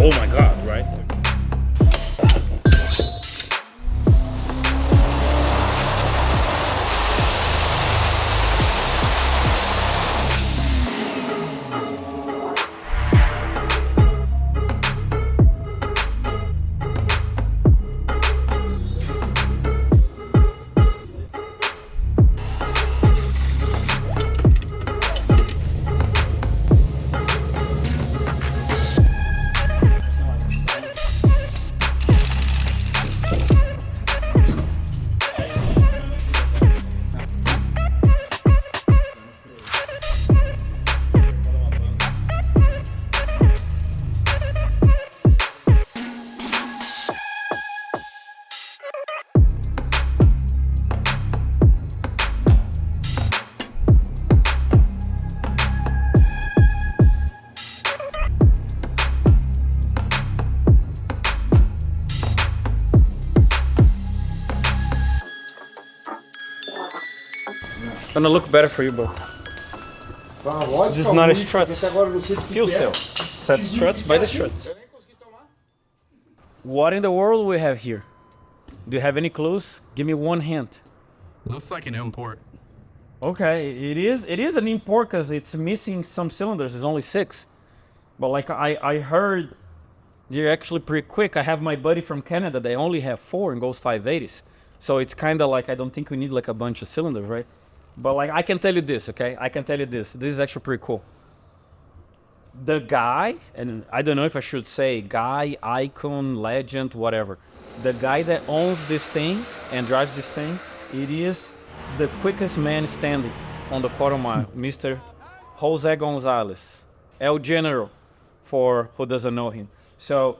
oh my God, right? Gonna look better for you, but this is not a strut. Fuel cell. Set struts by the struts. What in the world we have here? Do you have any clues? Give me one hint. Looks like an import. Okay, it is an import because it's missing some cylinders. It's only 6. But like I heard, they're actually pretty quick. I have my buddy from Canada. They only have 4 and goes 580s. So it's kind of like I don't think we need like a bunch of cylinders, right? But like I can tell you this, okay? I can tell you this. This is actually pretty cool. The guy, and I don't know if I should say guy, icon, legend, whatever. The guy that owns this thing and drives this thing, it is the quickest man standing on the quarter mile, Mr. Jose Gonzalez, El General, for who doesn't know him. So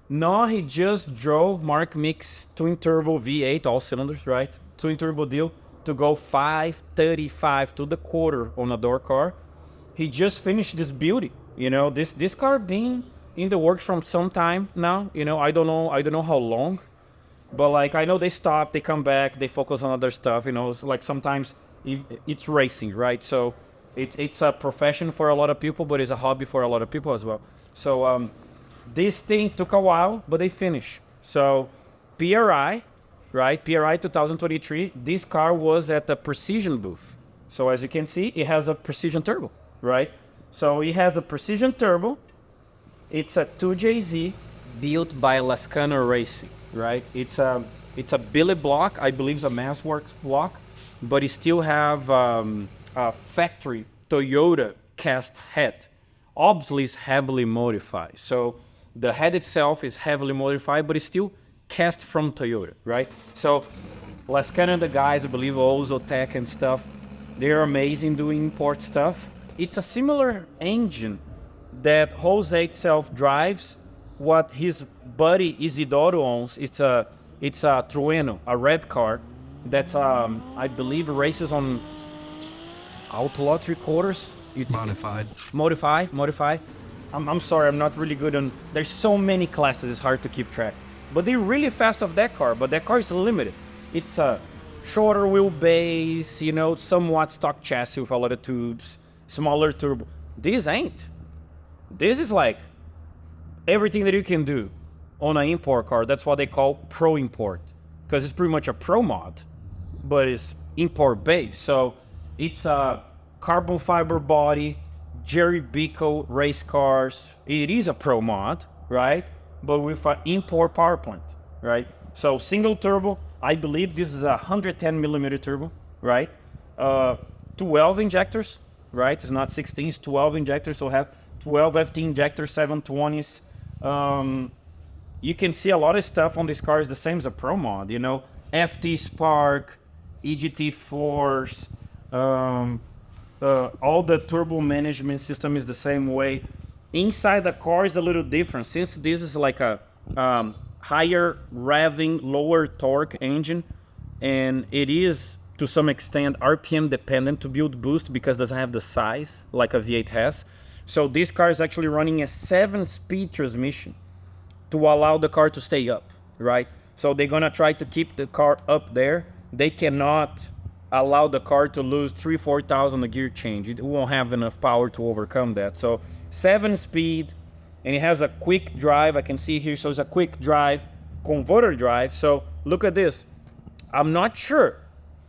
now he just drove Mark Micke's twin turbo V8, all cylinders, right? Twin turbo deal to go 535 to the quarter on a door car. He just finished this beauty. You know, this car been in the works from some time now. You know, I don't know how long, but like I know they stop, they come back, they focus on other stuff. You know, it's like sometimes it's racing, right? So it's a profession for a lot of people, but it's a hobby for a lot of people as well. So this thing took a while, but they finished. So PRI, right? PRI 2023. This car was at the Precision booth. So as you can see, it has a Precision turbo, right? So it has a Precision turbo. It's a 2JZ built by Lazcano Racing, right? It's a billet block. I believe it's a MassWorks block, but it still have a factory Toyota cast head. Obviously, it's heavily modified. So the head itself is heavily modified, but it's still cast from Toyota, right? So Lazcano and the guys, I believe Ozotech and stuff, they're amazing doing import stuff. It's a similar engine that Jose itself drives. What his buddy Isidoro owns, it's a Trueno, a red car that's I believe races on Outlaw 3/4. Modify. I'm sorry, I'm not really good on. There's so many classes, it's hard to keep track. But they're really fast off that car, but that car is limited. It's a shorter wheelbase, you know, somewhat stock chassis with a lot of tubes, smaller turbo. This ain't. This is like everything that you can do on an import car. That's what they call pro import, because it's pretty much a pro mod, but it's import based. So it's a carbon fiber body, Jerry Bico race cars. It is a pro mod, right? But with an import power plant, right? So single turbo, I believe this is a 110 millimeter turbo, right? 12 injectors, right? It's not 16, it's 12 injectors. So have 12 FT injectors, 720s. You can see a lot of stuff on this car is the same as a pro mod, you know? FTSpark, EGT Force, all the turbo management system is the same way. Inside the car is a little different, since this is like a higher revving, lower torque engine, and it is to some extent RPM dependent to build boost because it doesn't have the size like a V8 has. So this car is actually running a 7-speed transmission to allow the car to stay up, right? So they're gonna try to keep the car up there. They cannot allow the car to lose 3,000-4,000 a gear change. It won't have enough power to overcome that. So 7-speed, and it has a quick drive. I can see here, so it's a quick drive, converter drive. So look at this. I'm not sure,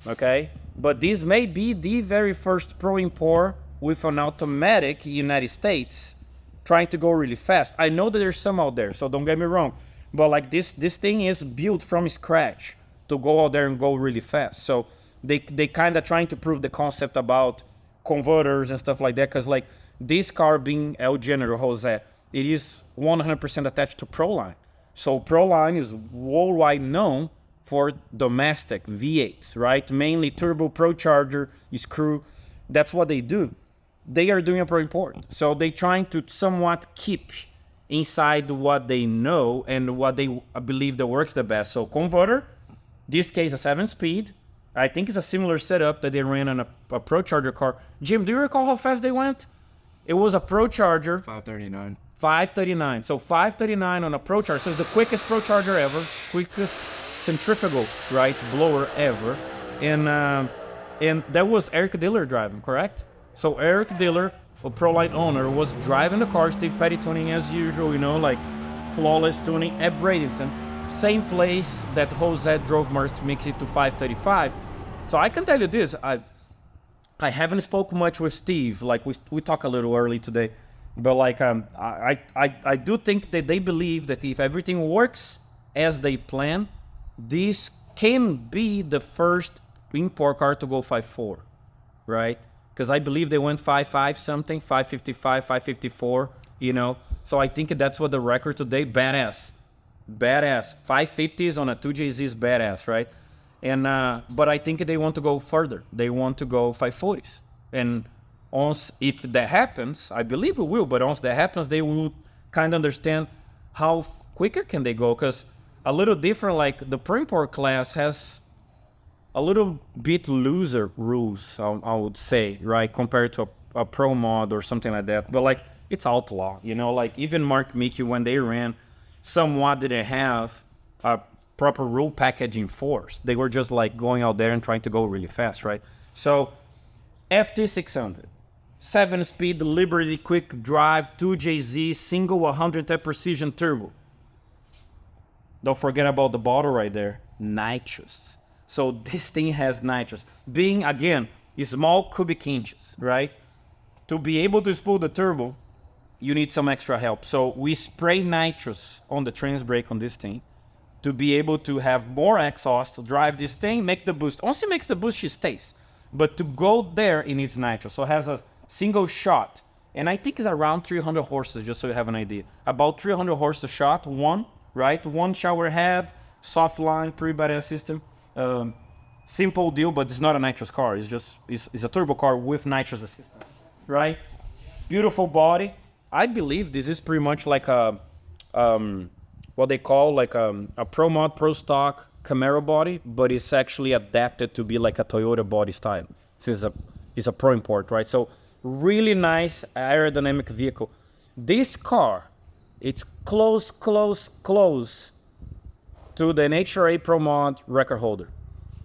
okay? But this may be the very first Pro import with an automatic United States trying to go really fast. I know that there's some out there, so don't get me wrong. But like this thing is built from scratch to go out there and go really fast. So they kind of trying to prove the concept about converters and stuff like that, because like this car being El General Jose, it is 100% attached to Proline. So Proline is worldwide known for domestic V8s, right? Mainly turbo, procharger, screw. That's what they do. They are doing a Pro import. So they trying to somewhat keep inside what they know and what they believe that works the best. So converter, this case a 7-speed. I think it's a similar setup that they ran on a procharger car. Jim, do you recall how fast they went? It was a procharger. 539. 539. So 539 on a procharger. So it's the quickest procharger ever, quickest centrifugal, right, blower ever. And that was Eric Diller driving, correct? So Eric Diller, a Proline owner, was driving the car, Steve Petty tuning as usual, you know, like flawless tuning at Bradenton. Same place that Jose drove Micke to 535. So I can tell you this, I haven't spoken much with Steve, like we talked a little early today, but like I do think that they believe that if everything works as they plan, this can be the first import car to go 5.4, right? Because I believe they went 5.5 something, 5.55, 5.54, you know. So I think that's what the record today, badass. 550s on a 2JZ is badass, right? And but I think they want to go further. They want to go 540s. And once, if that happens, I believe it will, but once that happens, they will kind of understand how quicker can they go. Because a little different, like the Pro import class has a little bit looser rules, I would say, right, compared to a Pro mod or something like that. But like, it's outlaw, you know, like even Micke, when they ran, somewhat didn't have a proper rule package in force. They were just like going out there and trying to go really fast, right? So FT600, 7-speed Liberty quick drive, 2JZ, single 110 precision turbo. Don't forget about the bottle right there, Nitrous. So this thing has nitrous. Being, again, small cubic inches, right? To be able to spool the turbo, you need some extra help. So we spray nitrous on the trans brake on this thing to be able to have more exhaust, to drive this thing, make the boost. Once it makes the boost, she stays. But to go there, it needs nitrous. So it has a single shot. And I think it's around 300 horses, just so you have an idea. About 300 horses a shot, one, right? One shower head, soft line, pretty badass system. Simple deal, but it's not a nitrous car. It's just it's a turbo car with nitrous assistance, right? Beautiful body. I believe this is pretty much like a what they call like a Pro mod, Pro stock Camaro body, but it's actually adapted to be like a Toyota body style. This is a Pro import, right? So really nice aerodynamic vehicle. This car, it's close to the NHRA Pro Mod record holder.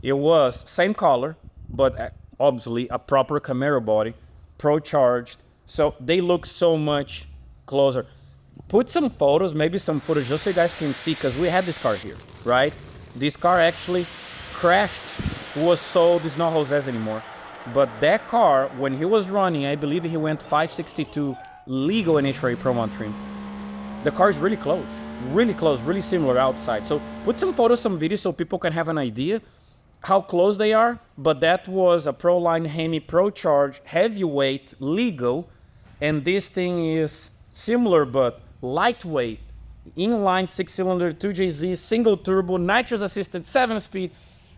It was same color, but obviously a proper Camaro body, Pro charged. So they look so much closer. Put some photos, maybe some footage, just so you guys can see, because we had this car here, right? This car actually crashed, was sold, it's not Jose's anymore. But that car, when he was running, I believe he went 562 legal NHRA Pro Mod trim. The car is really close, really similar outside. So put some photos, some videos so people can have an idea how close they are. But that was a Proline Hemi Pro Charge, heavyweight, legal. And this thing is similar but lightweight, inline 6-cylinder, 2JZ, single turbo, nitrous assisted, 7-speed.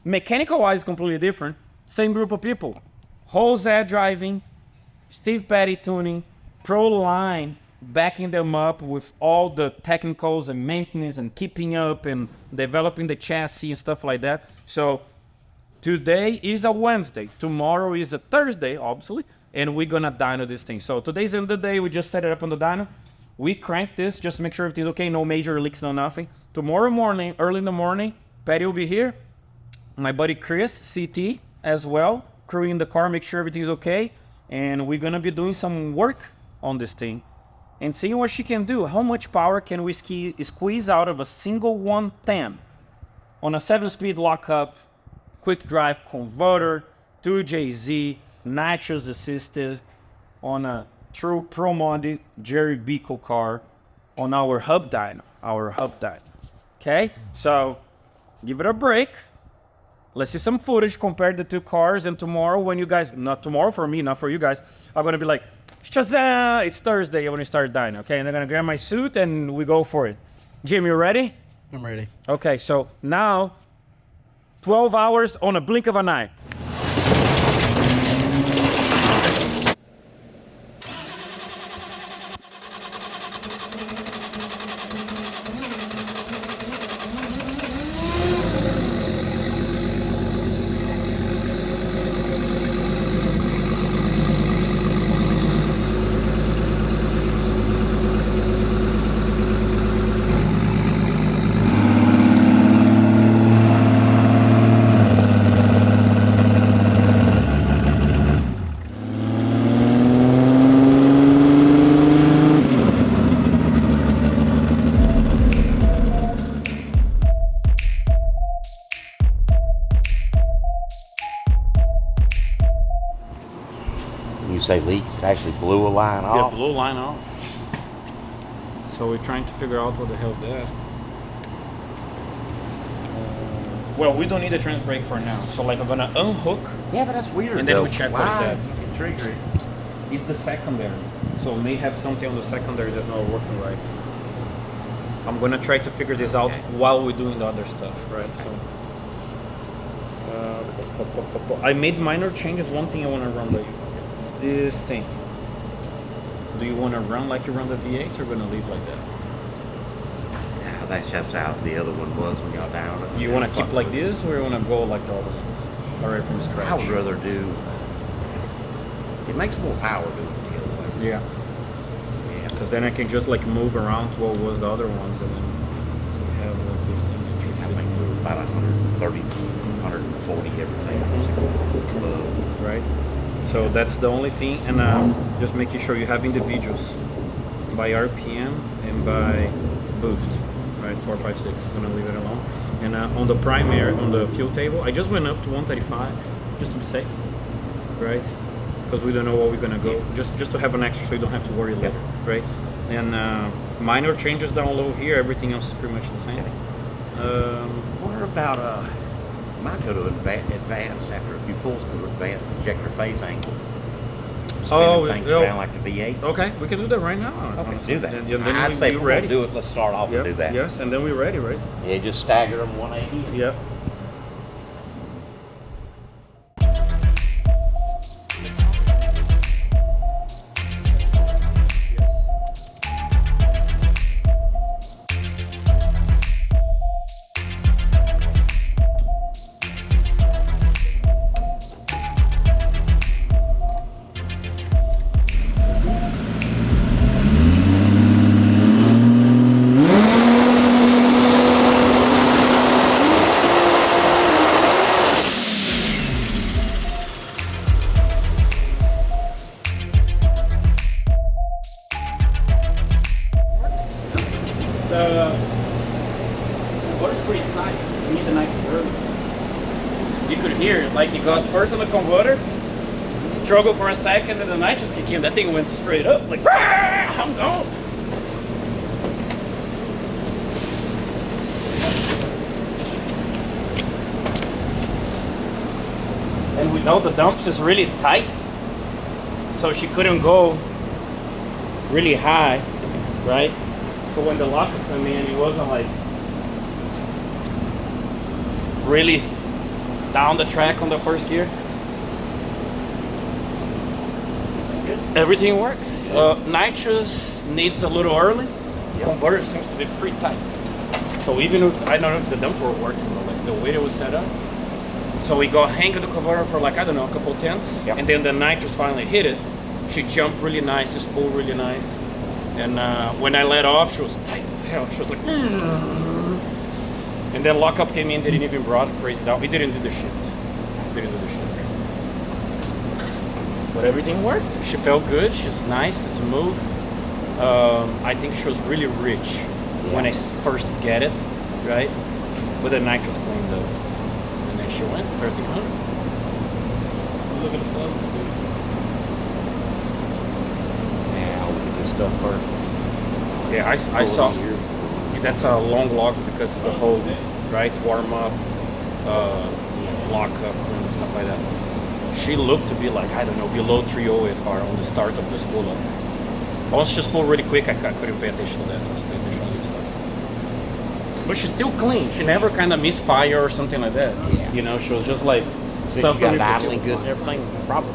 Mechanical wise, completely different. Same group of people. Jose driving, Steve Petty tuning, Proline backing them up with all the technicals and maintenance and keeping up and developing the chassis and stuff like that. So today is a Wednesday. Tomorrow is a Thursday, obviously. And we're gonna dyno this thing. So today's the end of the day. We just set it up on the dyno. We crank this just to make sure everything's okay. No major leaks, no nothing. Tomorrow morning, early in the morning, Patty will be here. My buddy Chris, CT, as well, crewing the car, make sure everything's okay. And we're gonna be doing some work on this thing. and seeing what she can do. How much power can we squeeze out of a single 110 on a 7-speed lockup, quick drive converter, 2JZ, Nitrous assisted, on a true Pro Mod Jerry Beacle car on our Hub Dyno. Okay, so give it a break. Let's see some footage, compare the two cars, and tomorrow when you guys, not tomorrow for me, not for you guys, I'm gonna be like, Shazam! It's Thursday when we start dyno, okay? And I'm gonna grab my suit and we go for it. Jim, you ready? I'm ready. Okay, so now 12 hours on a blink of an eye. You say leaks, it actually blew a line off. Yeah, blew line off. So we're trying to figure out what the hell's that. Well, we don't need a trans brake for now. So like I'm gonna unhook. Yeah, but that's weird. And then though. we check what is that. You can trigger it. It's the secondary. So may have something on the secondary that's not working right. I'm gonna try to figure this out while we're doing the other stuff, right? So I made minor changes. One thing I want to run this thing. Do you want to run like you run the V8 or gonna leave like that? Yeah, that's just how the other one was when y'all down it. You want to keep like this or you want to go like the other ones? Alright, from scratch. I would rather do. It makes more power doing it the other way. Yeah. Yeah. Because then I can just like move around to what was the other ones and then we have like this thing. I think we were about 130, 140 everything. 6,012. Right. So that's the only thing, and just making sure you have individuals by RPM and by boost, right? 4, 5, 6. I'm gonna leave it alone. And on the primary, on the fuel table, I just went up to 135 just to be safe, right? Because we don't know where we're gonna go. Just to have an extra, so you don't have to worry later, right? And minor changes down low here. Everything else is pretty much the same. What about might go to advanced after a few pulls to advanced injector phase angle. Spinning things around like the V8. Okay, we can do that right now. Okay, honestly. do that. And then I'd say if we're ready. gonna do it, let's start off and do that. Yes, and then we're ready, right? Yeah, just stagger them 180. Yep. The water's pretty tight. You need the nitrous early. You could hear it, like it got first on the converter, struggled for a second, and the nitrous kicked in. That thing went straight up, like, I'm gone. And without the dumps, it's really tight, so she couldn't go really high, right? So when the locker came in, it wasn't like really down the track on the first gear. Everything works. Nitrous needs a little early. Converter seems to be pretty tight. So even if, I don't know if the dumps were working, but like the way it was set up. So we got hang of the converter for like, I don't know, a couple tenths. And then the nitrous finally hit it. She jumped really nice, she spooled really nice. And when I let off, she was tight as hell. She was like, And then lockup came in, didn't even brought crazy down. It didn't do the shift. But everything worked. She felt good. She's nice, smooth. I think she was really rich when I first get it, right? But the nitrous cleaned up. And then she went 1300. Look at the plugs. Yeah, I'll look at this stuff first. Yeah, I saw. That's a long lock because it's the whole, right? Warm up, lock up, and stuff like that. She looked to be like, I don't know, below 3.0 FR on the start of the spool up. Once she spooled really quick, I couldn't pay attention to that. I was paying attention to other stuff. But she's still clean. She never kind of misfire or something like that. Yeah. You know, she was just like, If you got it idling good and everything, probably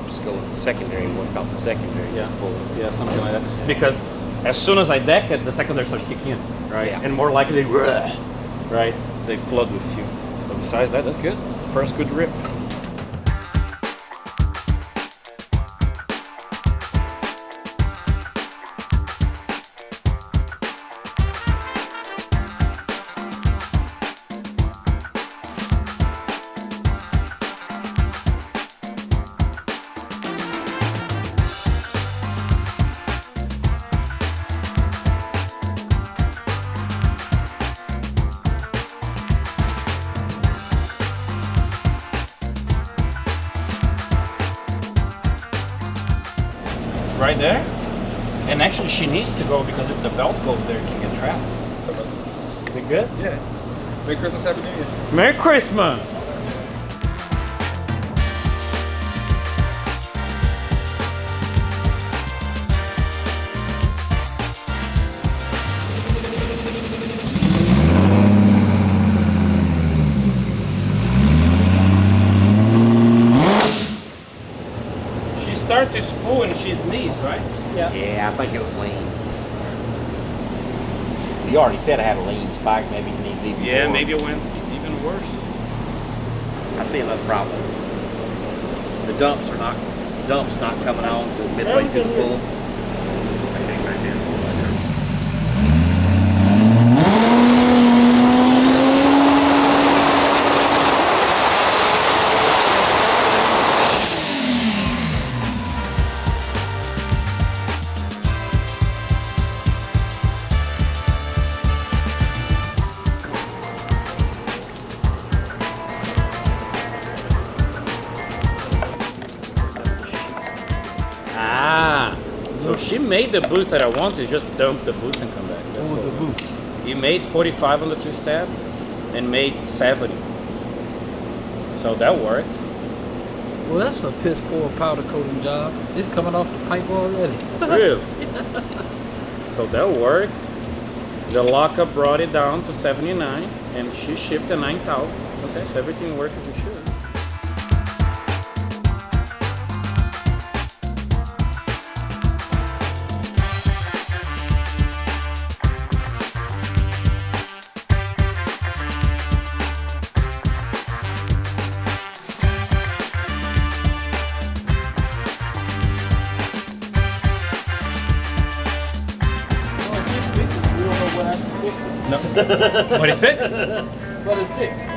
just go in the secondary and work off the secondary. Yeah, Just pull it. yeah, something like that. Because as soon as I deck it, the secondary starts kicking in, right? Yeah. And more likely, right? They flood with fuel. But besides that, that's good. First good rip. Right there. And actually she needs to go because if the belt goes there, it can get trapped. We good? Yeah. Merry Christmas, Happy New Year. Merry Christmas! Start to spool and she sneezed, right? Yeah, I think it was lean. You already said I had a lean spike. Maybe you need to even Yeah, more. maybe it went even worse. I see another problem. The dump's not coming on until midway through the pool. So she made the boost that I wanted, just dump the boost and come back. That's What was the boost? You made 45 on the two-step and made 70. So that worked. Well, that's a piss poor powder coating job. It's coming off the pipe already. Really? So that worked. The lockup brought it down to 79 and she shifted 9,000. Okay, so everything worked as it should. No. But it's fixed? But it's fixed.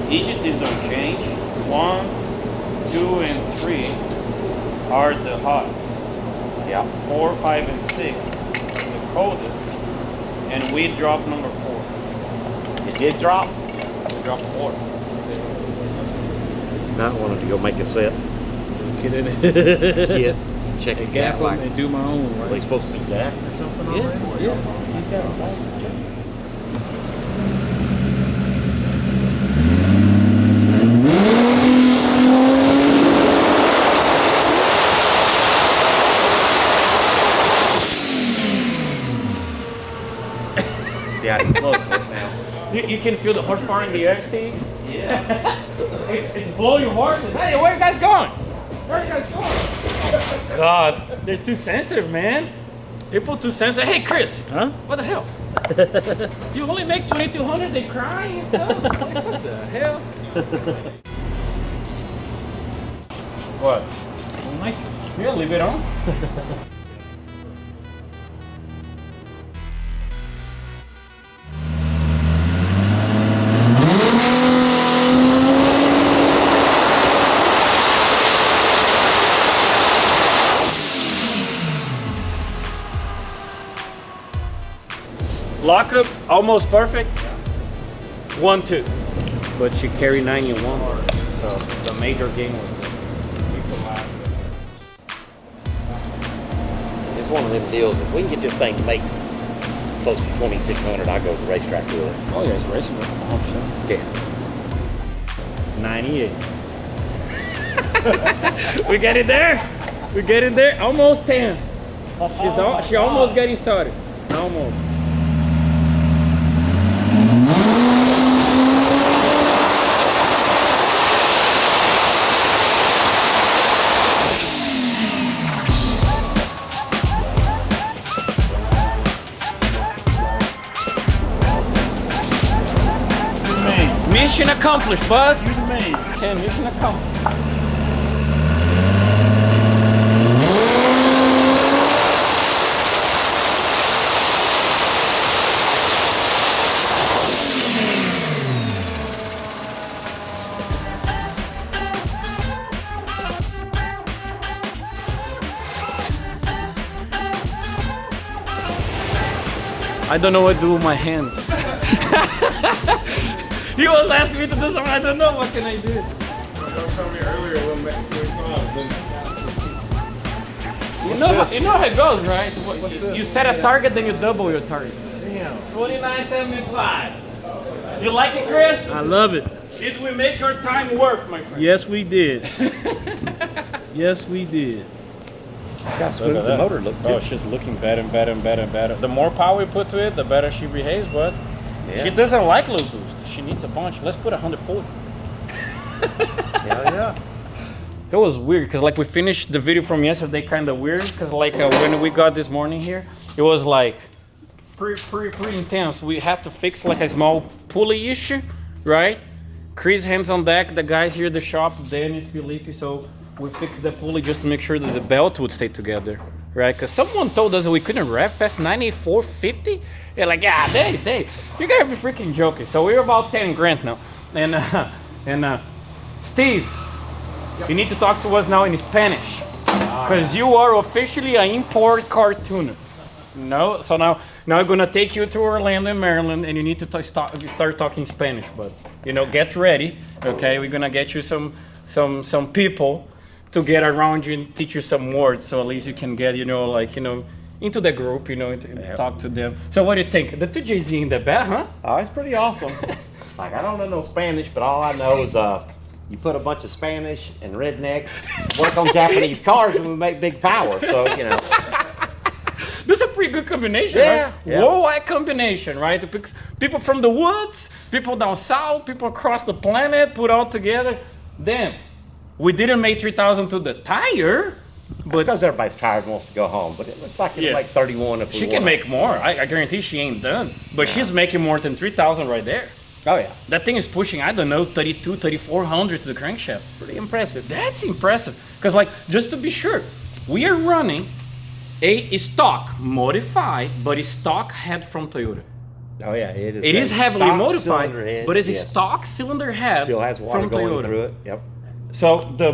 Each of these don't change. 1, 2, and 3 are the hottest. Yeah. 4, 5, and 6 are the coldest. And we dropped number 4. It did drop. We dropped 4. not wanted to go make a set. Get in it. Kit. Check And it gap out. them Like, and do my own, are they right? supposed to be gapped or something already? Yeah. He's got a long check. See how he plugs it now. You can feel the horsepower in the air, Steve. Yeah. It's blowing horses. Hey, where you guys going? Where are you guys going? God, they're too sensitive, man. People too sensitive. Hey, Chris. Huh? What the hell? You only make 2,200. They cry and stuff. Like, what the hell? What? Oh my! Yeah, leave it on. Lockup almost perfect. 1-2, but she carried 91. So the major game was good. It's one of them deals. If we can get this thing to make close to 2,600, I'll go to the racetrack with it. Oh yeah, it's racing. 100%. Yeah. 98. We get it there. We get it there. Almost 10. She almost getting started. Almost. Mission accomplished, bud. You the man. Okay, mission accomplished. I don't know what to do with my hands. He was asking me to do something. I don't know. What can I do? Don't tell me earlier when back You know how it goes, right? this? You set a target, then you double your target. Damn. 29.75. You like it, Chris? I love it. Did we make your time worth, my friend? Yes, we did. Yes, we did. Got smooth. The motor looked Oh, good. she's looking better and better and better and better. The more power we put to it, the better she behaves, but Yeah. she doesn't like low boost. She needs a bunch. Let's put 140. Hell yeah. It was weird because like we finished the video from yesterday kind of weird because like when we got this morning here, it was like pretty intense. We had to fix like a small pulley issue, right? Chris hands on deck, the guys here at the shop, Dennis, Felipe, so we fixed the pulley just to make sure that the belt would stay together, right? Because someone told us that we couldn't rev past 94.50. They're like, yeah, Dave, you gotta be freaking joking. So we're about 10 grand now. And Steve, you need to talk to us now in Spanish. Because you are officially an import car tuner. No, so now I'm gonna take you to Orlando, Maryland, and you need to start talking Spanish. But get ready, okay? We're gonna get you some people to get around you and teach you some words, so at least you can get into the group, talk to them. So what do you think? The 2JZ in the back, huh? Oh, it's pretty awesome. Like, I don't know no Spanish, but all I know is you put a bunch of Spanish and rednecks, work on Japanese cars, and we make big power. So, That's a pretty good combination, Yeah, right? yeah. Worldwide combination, right? Because people from the woods, people down south, people across the planet, put all together. Damn, we didn't make 3,000 to the tire, but because everybody's tired and wants to go home. But it looks like it's like 31 if we she want. can make more. I guarantee she ain't done. But she's making more than 3,000 right there. Oh, yeah. That thing is pushing, I don't know, 32, 3,400 to the crankshaft. Pretty impressive. That's impressive. Because, just to be sure, we are running a stock modified, but a stock head from Toyota. Oh, yeah. It It is a heavily stock modified, cylinder head, but it's a yes. stock cylinder head Still has water from going Toyota. through it. Yep. So the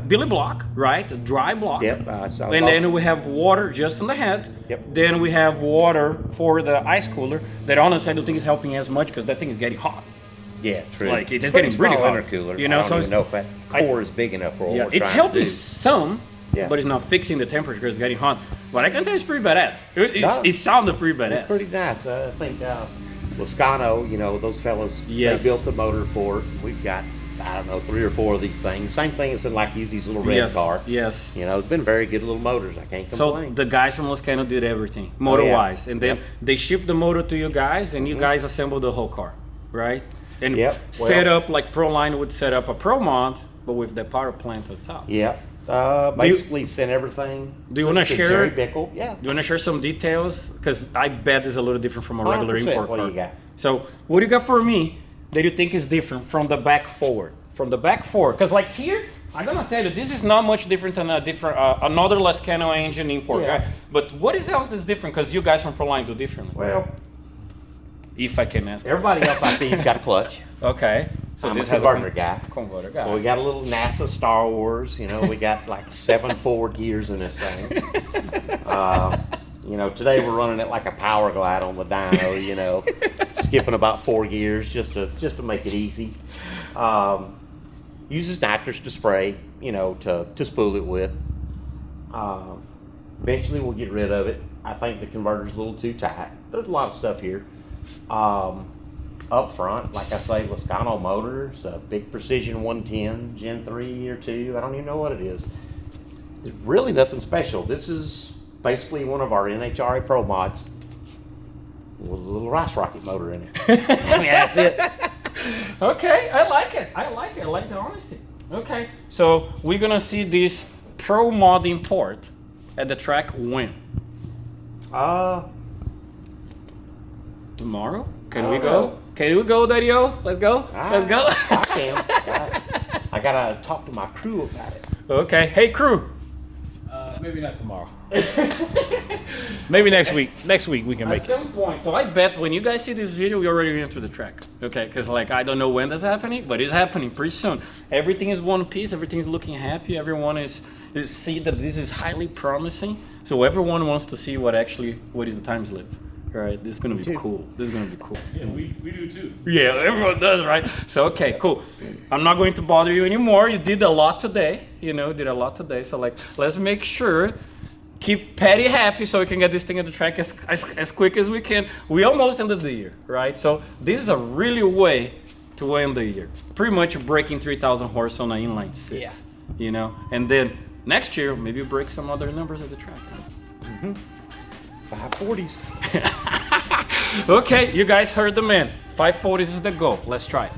Billy block, right? The dry block. Yep, I saw And that. then we have water just on the head. Yep. Then we have water for the ice cooler. That honestly I don't think is helping as much because that thing is getting hot. Yeah, true. Like it is Pretty getting really small hot. intercooler. You know, I so don't it's, even know if that core is big enough for what yeah, we're it's trying helping to do. some, Yeah. but it's not fixing the temperature because it's getting hot. But I can tell it's pretty badass. Yeah. It sounded pretty badass. It's pretty nice. I think Lazcano, you know, those fellas, Yes. they built the motor for it. We've got, I don't know, 3 or 4 of these things. Same thing as in like Easy's little red car. Yes. You know, it's been very good little motors. I can't So complain. the guys from Lazcano did everything, motor-wise, and then Yep. they shipped the motor to you guys, and you guys assembled the whole car, right? And Yep. set up like Proline would set up a Pro mod, but with the power plant on top. Yeah. Basically sent everything. Do you wanna to share- Jerry Bickle. Yeah. Do you want to share some details? Because I bet it's a little different from a regular 100%. import What car. do you got? So what do you got for me that you think is different from the back forward? From the back forward, because like here, I'm gonna tell you, this is not much different than a different another Lazcano engine import Yeah. guy. But what is else that's different? Because you guys from Proline do differently. Well, If I can ask. everybody else I see has got a clutch. Okay. So I'm a this has converter guy. converter guy. So we got a little NASA Star Wars. You know, we got like 7 forward gears in this thing. You know, today we're running it like a power glide on the dyno. You know, skipping about 4 gears just to make it easy. Uses nitrous to spray. You know, to spool it with. Eventually we'll get rid of it. I think the converter's a little too tight. There's a lot of stuff here. Up front, like I say, Lazcano motors, a big Precision 110, Gen 3 or 2, I don't even know what it is. It's really nothing special. This is basically one of our NHRA Pro mods with a little rice rocket motor in it. I mean, that's it. Okay, I like it. I like it. I like the honesty. Okay, so we're gonna see this Pro mod import at the track when? Tomorrow? Can I we don't go? know. Can we go, Daddy-O? Let's go. Let's go. I can. I gotta talk to my crew about it. Okay. Hey, crew. Maybe not tomorrow. Maybe next week. Next week we can At make it. some point, so I bet when you guys see this video, we already went to the track. Okay, because like I don't know when that's happening, but it's happening pretty soon. Everything is one piece. Everything's looking happy. Everyone is see that this is highly promising. So everyone wants to see what is the time slip. All right, this is gonna be cool. This is gonna be cool. Yeah, we do too. Yeah, everyone does, right? So, okay, cool. I'm not going to bother you anymore. You did a lot today, So, like, let's make sure, keep Patty happy so we can get this thing at the track as quick as we can. We almost ended the year, right? So, this is a really way to end the year. Pretty much breaking 3,000 horse on an inline 6, And then next year, maybe break some other numbers at the track. 540s. Okay, you guys heard the man. 540s is the goal. Let's try it.